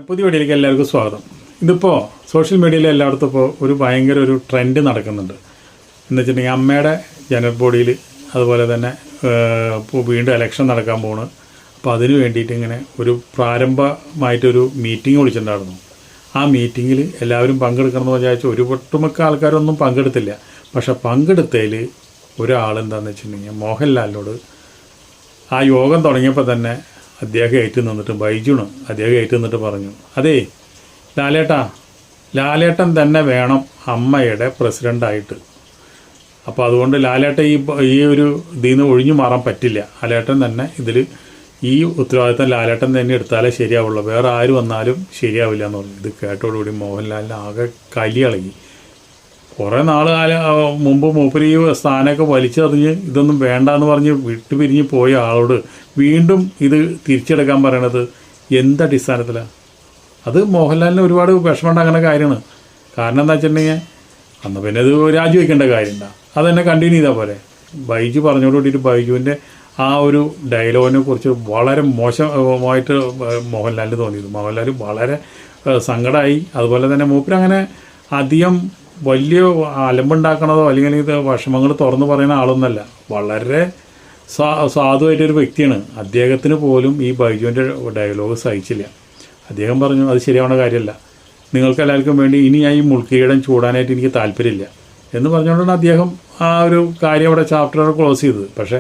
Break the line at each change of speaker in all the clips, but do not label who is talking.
പുതിയ വീഡിയോയിലേക്ക് എല്ലാവർക്കും സ്വാഗതം. ഇതിപ്പോൾ സോഷ്യൽ മീഡിയയിൽ എല്ലായിടത്തും ഇപ്പോൾ ഒരു ഭയങ്കര ഒരു ട്രെൻഡ് നടക്കുന്നുണ്ട്. എന്ന് വെച്ചിട്ടുണ്ടെങ്കിൽ അമ്മയുടെ ജനറൽ ബോഡിയിൽ അതുപോലെ തന്നെ ഇപ്പോൾ വീണ്ടും ഇലക്ഷൻ നടക്കാൻ പോണ്. അപ്പോൾ അതിന് വേണ്ടിയിട്ട് ഇങ്ങനെ ഒരു പ്രാരംഭമായിട്ടൊരു മീറ്റിംഗ് വിളിച്ചിട്ടുണ്ടായിരുന്നു. ആ മീറ്റിങ്ങിൽ എല്ലാവരും പങ്കെടുക്കണമെന്ന് വിചാരിച്ചു. ഒരു ഒട്ടുമിക്ക ആൾക്കാരൊന്നും പങ്കെടുത്തില്ല. പക്ഷെ പങ്കെടുത്തതിൽ ഒരാളെന്താണെന്ന് വെച്ചിട്ടുണ്ടെങ്കിൽ മോഹൻലാലിനോട് ആ യോഗം തുടങ്ങിയപ്പോൾ തന്നെ അദ്ദേഹം ഏറ്റു നിന്നിട്ട് അദ്ദേഹം ഏറ്റു നിന്നിട്ട് പറഞ്ഞു, അതേ ലാലേട്ടൻ തന്നെ വേണം അമ്മയുടെ പ്രസിഡൻ്റായിട്ട്. അപ്പോൾ അതുകൊണ്ട് ലാലേട്ടൻ ഈ ഒരു ഇതിൽ നിന്ന് ഒഴിഞ്ഞു മാറാൻ പറ്റില്ല. ലാലേട്ടൻ തന്നെ ഇതിൽ ഈ ഉത്തരവാദിത്തം ലാലേട്ടൻ തന്നെ എടുത്താലേ ശരിയാവുള്ളൂ, വേറെ ആര് വന്നാലും ശരിയാവില്ല എന്ന് പറഞ്ഞു. ഇത് കേട്ടോടുകൂടി മോഹൻലാലിന് ആകെ കലി ഇളകി. കുറേ മുമ്പ് മൂപ്പര് ഈ സ്ഥാനമൊക്കെ വലിച്ചെറിഞ്ഞ് ഇതൊന്നും വേണ്ടെന്ന് പറഞ്ഞ് വിട്ടുപിരിഞ്ഞ് പോയ ആളോട് വീണ്ടും ഇത് തിരിച്ചെടുക്കാൻ പറയണത് എന്തടിസ്ഥാനത്തിലാണ്? അത് മോഹൻലാലിന് ഒരുപാട് വിഷമമുണ്ട്. അങ്ങനെ കാര്യമാണ്. കാരണം എന്താ വെച്ചിട്ടുണ്ടെങ്കിൽ അന്ന് പിന്നെ ഇത് രാജിവെക്കേണ്ട കാര്യമുണ്ടാ, അതെന്നെ കണ്ടിന്യൂ ചെയ്താൽ പോലെ. ബൈജു പറഞ്ഞോട് കൂടിയിട്ട് ബൈജുവിൻ്റെ ആ ഒരു ഡയലോഗിനെ കുറിച്ച് വളരെ മോശമായിട്ട് മോഹൻലാലിന് തോന്നിയത്. മോഹൻലാൽ വളരെ സങ്കടമായി. അതുപോലെ തന്നെ മൂപ്പരങ്ങനെ അധികം വലിയ അലമ്പുണ്ടാക്കണതോ അല്ലെങ്കിൽ ഇത് വിഷമങ്ങൾ തുറന്നു പറയുന്ന ആളൊന്നല്ല. വളരെ സാധുവായിട്ടൊരു വ്യക്തിയാണ്. അദ്ദേഹത്തിന് പോലും ഈ ബൈജുവിൻ്റെ ഡയലോഗ് സഹിച്ചില്ല. അദ്ദേഹം പറഞ്ഞു, അത് ശരിയാവുന്ന കാര്യമല്ല, നിങ്ങൾക്ക് എല്ലാവർക്കും വേണ്ടി ഇനി ഈ മുൾക്കിരീടം ചൂടാനായിട്ട് എനിക്ക് താല്പര്യമില്ല എന്ന് പറഞ്ഞുകൊണ്ടാണ് അദ്ദേഹം ആ ഒരു കാര്യം അവിടെ ചാപ്റ്റർ ക്ലോസ് ചെയ്തത്. പക്ഷേ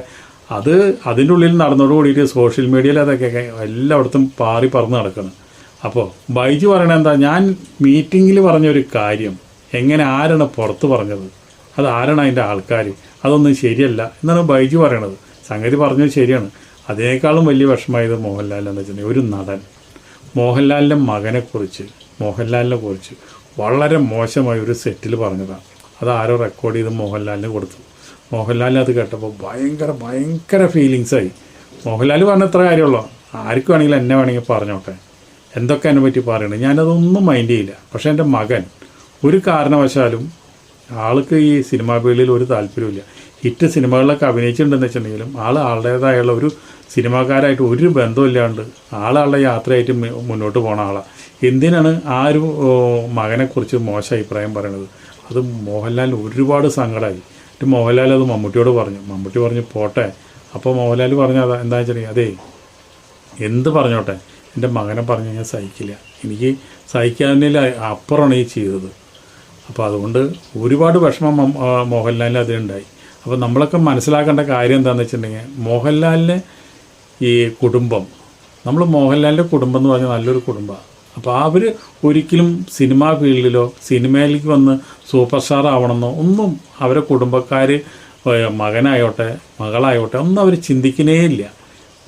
അതിൻ്റെ ഉള്ളിൽ നടന്നതോട് കൂടിയിട്ട് സോഷ്യൽ മീഡിയയിൽ അതൊക്കെ എല്ലായിടത്തും പാറി പറന്ന് നടക്കണം. അപ്പോൾ ബൈജു പറയണത് എന്താ, ഞാൻ മീറ്റിങ്ങിൽ പറഞ്ഞൊരു കാര്യം എങ്ങനെ ആരാണ് പുറത്ത് പറഞ്ഞത്, അത് ആരാണ് അതിൻ്റെ ആൾക്കാർ, അതൊന്നും ശരിയല്ല എന്നാണ് ബൈജു പറയണത്. സംഗതി പറഞ്ഞത് ശരിയാണ്. അതിനേക്കാളും വലിയ വിഷമമായത് മോഹൻലാൽ എന്ന് വെച്ചിട്ടുണ്ടെങ്കിൽ ഒരു നടൻ മോഹൻലാലിൻ്റെ മകനെക്കുറിച്ച് വളരെ മോശമായ ഒരു സെറ്റിൽ പറഞ്ഞതാണ്. അത് ആരോ റെക്കോർഡ് ചെയ്ത് മോഹൻലാലിന് കൊടുത്തു. മോഹൻലാലിന് അത് കേട്ടപ്പോൾ ഭയങ്കര ഫീലിങ്സായി. മോഹൻലാൽ പറഞ്ഞ എത്ര കാര്യമുള്ളൂ, ആർക്ക് വേണമെങ്കിലും എന്നെ വേണമെങ്കിൽ പറഞ്ഞോട്ടെ, എന്തൊക്കെ അതിനെ പറ്റി പറയണത്, ഞാനതൊന്നും മൈൻഡ് ചെയ്യില്ല. പക്ഷേ എൻ്റെ മകൻ ഒരു കാരണവശാലും ആൾക്ക് ഈ സിനിമാ ഫീൽഡിൽ ഒരു താല്പര്യമില്ല. ഹിറ്റ് സിനിമകളിലൊക്കെ അഭിനയിച്ചിട്ടുണ്ടെന്ന് വെച്ചിട്ടുണ്ടെങ്കിലും ആളുടേതായുള്ള ഒരു സിനിമാക്കാരായിട്ട് ഒരു ബന്ധമില്ലാണ്ട് ആളുടെ യാത്രയായിട്ട് മുന്നോട്ട് പോണ ആളാണ്. എന്തിനാണ് ആ ഒരു മകനെക്കുറിച്ച് മോശം അഭിപ്രായം പറയണത്? അത് മോഹൻലാലിന് ഒരുപാട് സങ്കടമായി. മോഹൻലാൽ അത് മമ്മൂട്ടിയോട് പറഞ്ഞു. മമ്മൂട്ടി പറഞ്ഞു പോട്ടെ. അപ്പോൾ മോഹൻലാൽ പറഞ്ഞു എന്താ വെച്ചിട്ടുണ്ടെങ്കിൽ, അതേ എന്ത് പറഞ്ഞോട്ടെ, എൻ്റെ മകനെ പറഞ്ഞു ഞാൻ സഹിക്കില്ല, എനിക്ക് സഹിക്കാതിൽ അപ്പുറമാണ് ഈ ചെയ്തത്. അപ്പോൾ അതുകൊണ്ട് ഒരുപാട് വിഷമം മോഹൻലാലിന് അതുണ്ടായി. അപ്പോൾ നമ്മളൊക്കെ മനസ്സിലാക്കേണ്ട കാര്യം എന്താണെന്ന് വെച്ചിട്ടുണ്ടെങ്കിൽ, മോഹൻലാലിന് ഈ കുടുംബം, നമ്മൾ മോഹൻലാലിൻ്റെ കുടുംബം എന്ന് പറഞ്ഞാൽ നല്ലൊരു കുടുംബമാണ്. അപ്പോൾ അവർ ഒരിക്കലും സിനിമാ ഫീൽഡിലോ സിനിമയിലേക്ക് വന്ന് സൂപ്പർ സ്റ്റാർ ആവണമെന്നോ ഒന്നും അവരെ കുടുംബക്കാർ, മകനായോട്ടെ മകളായോട്ടെ ഒന്നും അവർ ചിന്തിക്കുന്നേ ഇല്ല.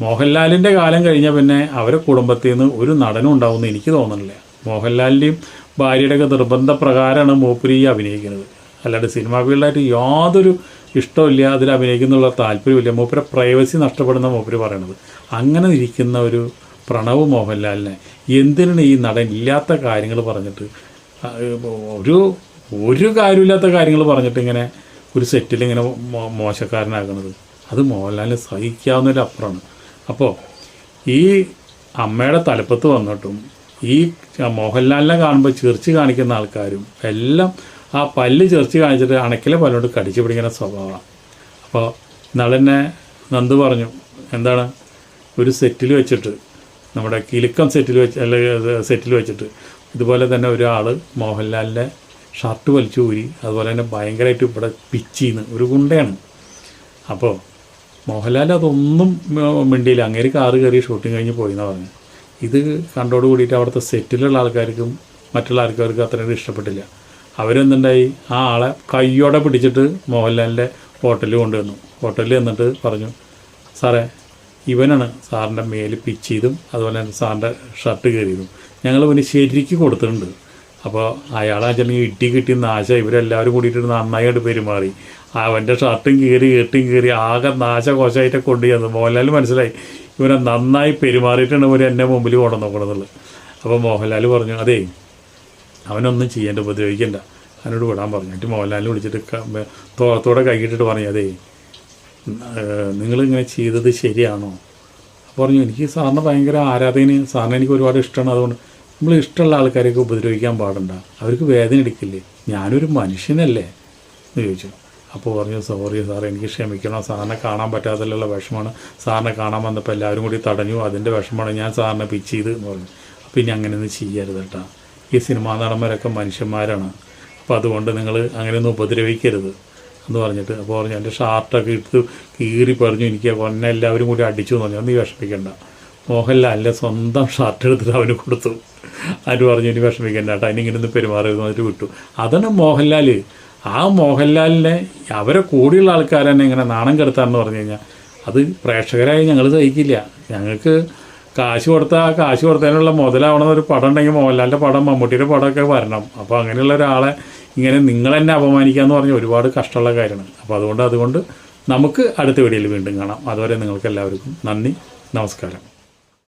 മോഹൻലാലിൻ്റെ കാലം കഴിഞ്ഞാൽ പിന്നെ അവരെ കുടുംബത്തിൽ നിന്ന് ഒരു നടനും ഉണ്ടാവുമെന്ന് എനിക്ക് തോന്നുന്നില്ല. മോഹൻലാലിൻ്റെയും ഭാര്യയുടെയൊക്കെ നിർബന്ധപ്രകാരമാണ് മൂപ്പര് ഈ അഭിനയിക്കുന്നത്. അല്ലാണ്ട് സിനിമാ ഫീൽഡായിട്ട് യാതൊരു ഇഷ്ടമില്ല, അതിൽ അഭിനയിക്കുന്നുള്ള താല്പര്യമില്ല. മൂപ്പരെ പ്രൈവസി നഷ്ടപ്പെടുന്ന മൂപ്പര് പറയണത്. അങ്ങനെ ഇരിക്കുന്ന ഒരു പ്രണവ് മോഹൻലാലിനെ എന്തിനാണ് ഈ നടൻ ഇല്ലാത്ത കാര്യങ്ങൾ പറഞ്ഞിട്ട്, ഒരു കാര്യമില്ലാത്ത കാര്യങ്ങൾ പറഞ്ഞിട്ട് ഇങ്ങനെ ഒരു സെറ്റിൽ ഇങ്ങനെ മോശക്കാരനാക്കുന്നത്? അത് മോഹൻലാലിന് സഹിക്കാവുന്നതിലപ്പുറമാണ്. അപ്പോൾ ഈ അമ്മയുടെ തലപ്പത്ത് വന്നിട്ടും ഈ മോഹൻലാലിനെ കാണുമ്പോൾ ചിരിച്ച് കാണിക്കുന്ന ആൾക്കാരും എല്ലാം ആ പല്ല് ചിരിച്ച് കാണിച്ചിട്ട് അണക്കിലെ പല്ലോട്ട് കടിച്ചു പിടിക്കുന്ന സ്വഭാവമാണ്. അപ്പോൾ നടനെ നന്ദു പറഞ്ഞു, എന്താണ്, ഒരു സെറ്റിൽ വെച്ചിട്ട്, നമ്മുടെ കിലുക്കം സെറ്റിൽ വെച്ചിട്ട് ഇതുപോലെ തന്നെ ഒരാൾ മോഹൻലാലിൻ്റെ ഷർട്ട് വലിച്ചു ഊരി, അതുപോലെ തന്നെ ഭയങ്കരമായിട്ട് ഇവിടെ പിച്ചിന്ന് ഒരു ഗുണ്ടയാണ്. അപ്പോൾ മോഹൻലാൽ അതൊന്നും മിണ്ടിയില്ല. അങ്ങേര് കാറ് കയറി ഷൂട്ടിങ് കഴിഞ്ഞ് പോയിന്നാണ് പറഞ്ഞു. ഇത് കണ്ടോട് കൂടിയിട്ട് അവിടുത്തെ സെറ്റിലുള്ള ആൾക്കാർക്കും മറ്റുള്ള ആൾക്കാർക്കും അത്രയും ഇഷ്ടപ്പെട്ടില്ല. അവരെന്തുണ്ടായി, ആ ആളെ കയ്യോടെ പിടിച്ചിട്ട് മോഹൻലാലിൻ്റെ ഹോട്ടലിൽ കൊണ്ടുവന്നു. ഹോട്ടലിൽ എന്നിട്ട് പറഞ്ഞു, സാറേ ഇവനാണ് സാറിൻ്റെ മേല് പിച്ച് ചെയ്തും അതുപോലെ തന്നെ സാറിൻ്റെ ഷർട്ട് കയറിയതും ഞങ്ങൾ ഇവന് ശരിക്ക് കൊടുത്തിട്ടുണ്ട്. അപ്പോൾ അയാളാച്ചെങ്കിൽ ഇട്ടി കിട്ടി നാശ ഇവരെല്ലാവരും കൂടിയിട്ട് നന്നായിട്ട് പെരുമാറി. അവൻ്റെ ഷർട്ടും കീറി ആകെ നാശകോശമായിട്ട് കൊണ്ടുചെന്നു. മോഹൻലാൽ മനസ്സിലായി ഇവനെ നന്നായി പെരുമാറിയിട്ടാണ് ഇവർ എന്നെ മുമ്പിൽ കൊണ്ടു നോക്കണമെന്നുള്ളത്. അപ്പോൾ മോഹൻലാൽ പറഞ്ഞു, അതേ അവനൊന്നും ചെയ്യേണ്ട, ഉപദ്രവിക്കേണ്ട, അവനോട് വിടാൻ പറഞ്ഞു. എന്നിട്ട് മോഹൻലാലിനെ വിളിച്ചിട്ട് തോളത്തോടെ കൈകിട്ടിട്ട് പറഞ്ഞു, അതേ നിങ്ങളിങ്ങനെ ചെയ്തത് ശരിയാണോ? അപ്പോൾ പറഞ്ഞു, എനിക്ക് സാറിന് ഭയങ്കര ആരാധന, സാറിന് എനിക്ക് ഒരുപാട് ഇഷ്ടമാണ്, അതുകൊണ്ട് നമ്മൾ ഇഷ്ടമുള്ള ആൾക്കാരെയൊക്കെ ഉപദ്രവിക്കാൻ പാടണ്ട, അവർക്ക് വേദന എടുക്കില്ലേ, ഞാനൊരു മനുഷ്യനല്ലേ എന്ന് ചോദിച്ചു. അപ്പോൾ പറഞ്ഞു, സോറി സാർ, എനിക്ക് ക്ഷമിക്കണം, സാറിനെ കാണാൻ പറ്റാത്തതിലുള്ള വിഷമമാണ്, സാറിനെ കാണാൻ വന്നപ്പോൾ എല്ലാവരും കൂടി തടഞ്ഞു, അതിൻ്റെ വിഷമമാണ് ഞാൻ സാറിനെ പിച്ച് ചെയ്ത് എന്ന് പറഞ്ഞു. അപ്പോൾ ഇനി അങ്ങനെയൊന്നും ചെയ്യരുത് കേട്ടോ, ഈ സിനിമാ നടന്മാരൊക്കെ മനുഷ്യന്മാരാണ്, അപ്പോൾ അതുകൊണ്ട് നിങ്ങൾ അങ്ങനെയൊന്നും ഉപദ്രവിക്കരുത് എന്ന് പറഞ്ഞിട്ട്. അപ്പോൾ പറഞ്ഞു, എൻ്റെ ഷാർട്ടൊക്കെ എടുത്ത് കീറി പറഞ്ഞു, എനിക്ക് കൊന്നെ എല്ലാവരും കൂടി അടിച്ചു എന്ന് പറഞ്ഞു. നീ വിഷമിക്കണ്ട, മോഹൻലാലിൻ്റെ സ്വന്തം ഷർട്ട് എടുത്തിട്ട് അവന് കൊടുത്തു. ആര് പറഞ്ഞു ഇനി വിഷമിക്കണ്ട കേട്ടോ, അതിനിങ്ങനെ ഒന്ന് പെരുമാറരുത് എന്നിട്ട് വിട്ടു. അതാണ് മോഹൻലാൽ. ആ മോഹൻലാലിനെ അവരെ കൂടിയുള്ള ആൾക്കാർ തന്നെ ഇങ്ങനെ നാണം കെടുത്താന്ന് പറഞ്ഞു കഴിഞ്ഞാൽ അത് പ്രേക്ഷകരായി ഞങ്ങൾ സഹിക്കില്ല. ഞങ്ങൾക്ക് കാശ് കൊടുത്തതിനുള്ള മുതലാവണമെന്നൊരു പടം ഉണ്ടെങ്കിൽ മോഹൻലാലിൻ്റെ പടം, മമ്മൂട്ടിയുടെ പടമൊക്കെ വരണം. അപ്പോൾ അങ്ങനെയുള്ള ഒരാളെ ഇങ്ങനെ നിങ്ങൾ തന്നെ അപമാനിക്കുക എന്ന് പറഞ്ഞാൽ ഒരുപാട് കഷ്ടമുള്ള കാര്യമാണ്. അപ്പോൾ അതുകൊണ്ട് നമുക്ക് അടുത്ത വീഡിയോയിൽ വീണ്ടും കാണാം. അതുവരെ നിങ്ങൾക്ക് എല്ലാവർക്കും നന്ദി, നമസ്കാരം.